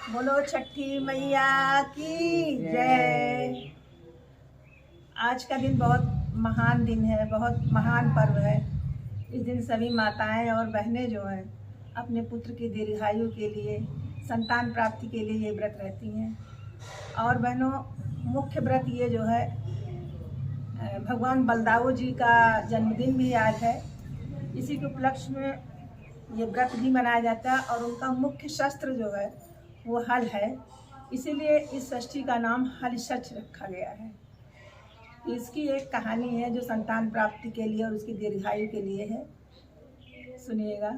बोलो छठी मैया की जय। आज का दिन बहुत महान दिन है, बहुत महान पर्व है। इस दिन सभी माताएं और बहनें जो हैं अपने पुत्र की दीर्घायु के लिए, संतान प्राप्ति के लिए ये व्रत रहती हैं। और बहनों, मुख्य व्रत ये जो है भगवान बलदाऊ जी का जन्मदिन भी आज है। इसी के उपलक्ष्य में ये व्रत भी मनाया जाता है और उनका मुख्य शस्त्र जो है वो हल है। इसीलिए इस षष्ठी का नाम हलशच रखा गया है। इसकी एक कहानी है जो संतान प्राप्ति के लिए और उसकी दीर्घायु के लिए है। सुनिएगा।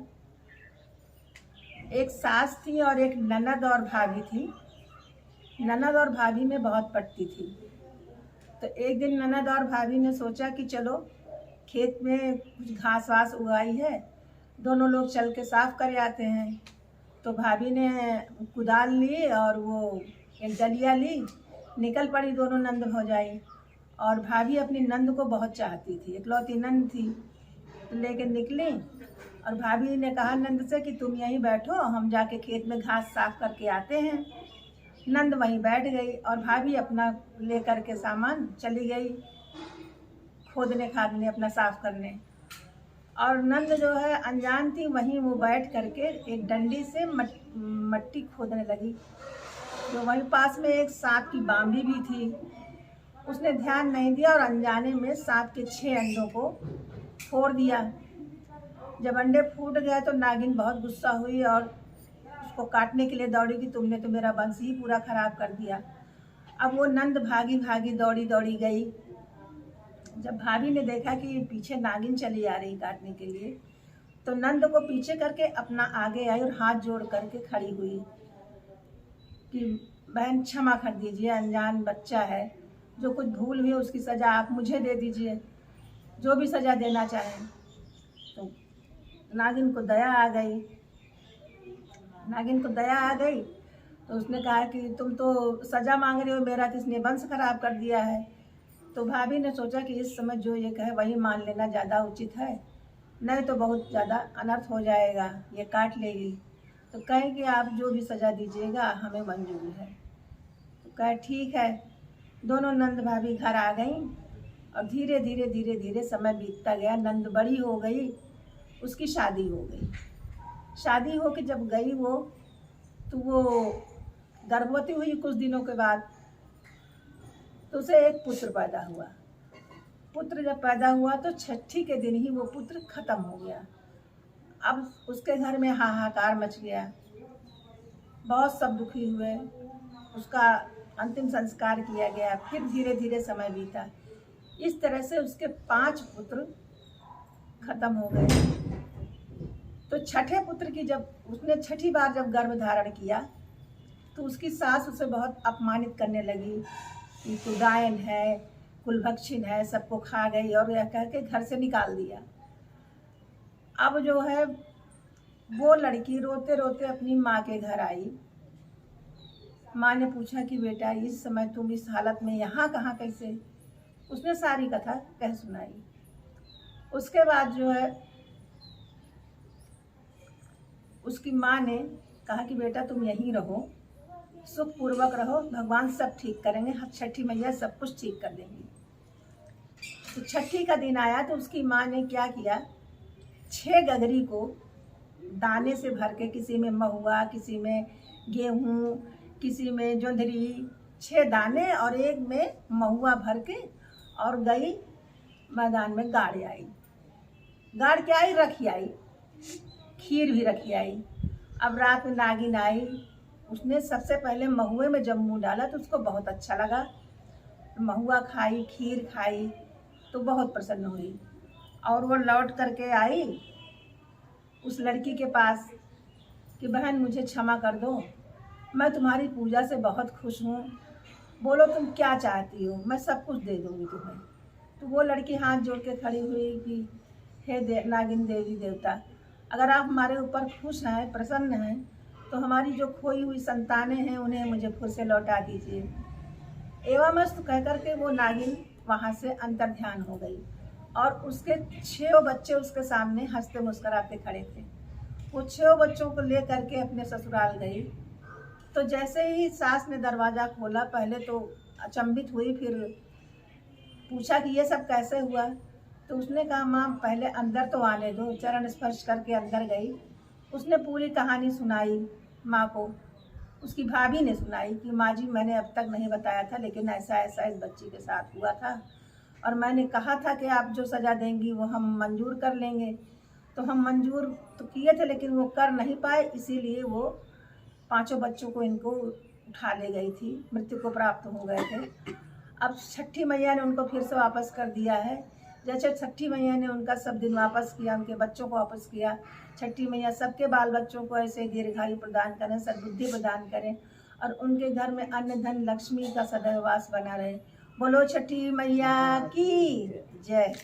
एक सास थी और एक ननद और भाभी थी। ननद और भाभी में बहुत पटती थी। तो एक दिन ननद और भाभी ने सोचा कि चलो खेत में कुछ घास वास उगाई है, दोनों लोग चल के साफ कर आते हैं। तो भाभी ने कुदाल ली और वो एक डलिया ली, निकल पड़ी दोनों नंद भौजाई। और भाभी अपनी नंद को बहुत चाहती थी, इकलौती नंद थी। तो लेके निकली और भाभी ने कहा नंद से कि तुम यहीं बैठो, हम जाके खेत में घास साफ करके आते हैं। नंद वहीं बैठ गई और भाभी अपना लेकर के सामान चली गई खोदने खादने, अपना साफ करने। और नंद जो है अनजान थी, वहीं वो बैठ करके एक डंडी से मट्टी खोदने लगी। तो वहीं पास में एक सांप की बांबी भी थी। उसने ध्यान नहीं दिया और अनजाने में सांप के 6 अंडों को फोड़ दिया। जब अंडे फूट गए तो नागिन बहुत गुस्सा हुई और उसको काटने के लिए दौड़ी कि तुमने तो मेरा वंश ही पूरा खराब कर दिया। अब वो नंद भागी भागी दौड़ी दौड़ी गई। जब भाभी ने देखा कि पीछे नागिन चली आ रही काटने के लिए, तो नंद को पीछे करके अपना आगे आई और हाथ जोड़ करके खड़ी हुई कि बहन क्षमा कर दीजिए, अनजान बच्चा है, जो कुछ भूल हुई उसकी सज़ा आप मुझे दे दीजिए, जो भी सज़ा देना चाहें। तो नागिन को दया आ गई। तो उसने कहा कि तुम तो सज़ा मांग रहे हो, मेरा किसने वंश खराब कर दिया है। तो भाभी ने सोचा कि इस समय जो ये कहे वही मान लेना ज़्यादा उचित है, नहीं तो बहुत ज़्यादा अनर्थ हो जाएगा, ये काट लेगी। तो कहे कि आप जो भी सज़ा दीजिएगा हमें मंजूर है। तो कहे ठीक है। दोनों नंद भाभी घर आ गईं और धीरे धीरे समय बीतता गया। नंद बड़ी हो गई, उसकी शादी हो गई। शादी हो के जब गई वो, तो वो गर्भवती हुई कुछ दिनों के बाद। तो उसे एक पुत्र पैदा हुआ। पुत्र जब पैदा हुआ तो छठी के दिन ही वो पुत्र खत्म हो गया। अब उसके घर में हाहाकार मच गया, बहुत सब दुखी हुए। उसका अंतिम संस्कार किया गया। फिर धीरे धीरे समय बीता। इस तरह से उसके 5 पुत्र खत्म हो गए। तो छठे पुत्र की जब उसने छठी बार जब गर्भ धारण किया, तो उसकी सास उसे बहुत अपमानित करने लगी कि तू डायन है, कुलभक्षिण है, सबको खा गई, और यह कह के घर से निकाल दिया। अब जो है वो लड़की रोते रोते अपनी माँ के घर आई। माँ ने पूछा कि बेटा इस समय तुम इस हालत में यहाँ कहाँ कैसे? उसने सारी कथा कह सुनाई। उसके बाद जो है उसकी माँ ने कहा कि बेटा तुम यहीं रहो, सुखपूर्वक रहो, भगवान सब ठीक करेंगे, छठी मैया सब कुछ ठीक कर देंगी। तो छठी का दिन आया तो उसकी माँ ने क्या किया, 6 गगरी को दाने से भर के, किसी में महुआ, किसी में गेहूँ, किसी में जोंधरी, 6 दाने और एक में महुआ भर के, और गई मैदान में गाड़ के आई, रखी आई, खीर भी रखी आई। अब रात में नागिन आई। उसने सबसे पहले महुए में जब मुँह डाला तो उसको बहुत अच्छा लगा। महुआ खाई, खीर खाई तो बहुत प्रसन्न हुई। और वो लौट करके आई उस लड़की के पास कि बहन मुझे क्षमा कर दो, मैं तुम्हारी पूजा से बहुत खुश हूँ, बोलो तुम क्या चाहती हो, मैं सब कुछ दे दूँगी तुम्हें। तो वो लड़की हाथ जोड़ के खड़ी हुई कि हे नागिन देवी देवता, अगर आप हमारे ऊपर खुश हैं, प्रसन्न हैं, तो हमारी जो खोई हुई संतानें हैं उन्हें मुझे फिर से लौटा दीजिए। एवमस्तु कह करके वो नागिन वहाँ से अंतर्ध्यान हो गई और उसके 6 बच्चे उसके सामने हंसते मुस्कुराते खड़े थे। वो 6 बच्चों को ले करके अपने ससुराल गई। तो जैसे ही सास ने दरवाज़ा खोला, पहले तो अचंभित हुई, फिर पूछा कि ये सब कैसे हुआ। तो उसने कहा माँ पहले अंदर तो आने दो। चरण स्पर्श करके अंदर गई। उसने पूरी कहानी सुनाई माँ को। उसकी भाभी ने सुनाई कि माँ जी मैंने अब तक नहीं बताया था, लेकिन ऐसा ऐसा इस बच्ची के साथ हुआ था, और मैंने कहा था कि आप जो सज़ा देंगी वो हम मंजूर कर लेंगे। तो हम मंजूर तो किए थे, लेकिन वो कर नहीं पाए, इसीलिए वो 5 बच्चों को इनको उठा ले गई थी, मृत्यु को प्राप्त हो गए थे। अब छठी मैया ने उनको फिर से वापस कर दिया है। जैसे छठी मैया ने उनका सब दिन वापस किया, उनके बच्चों को वापस किया, छठी मैया सबके बाल बच्चों को ऐसे दीर्घायु प्रदान करें, सद्बुद्धि प्रदान करें, और उनके घर में अन्न धन लक्ष्मी का सदैव वास बना रहे। बोलो छठी मैया की जय।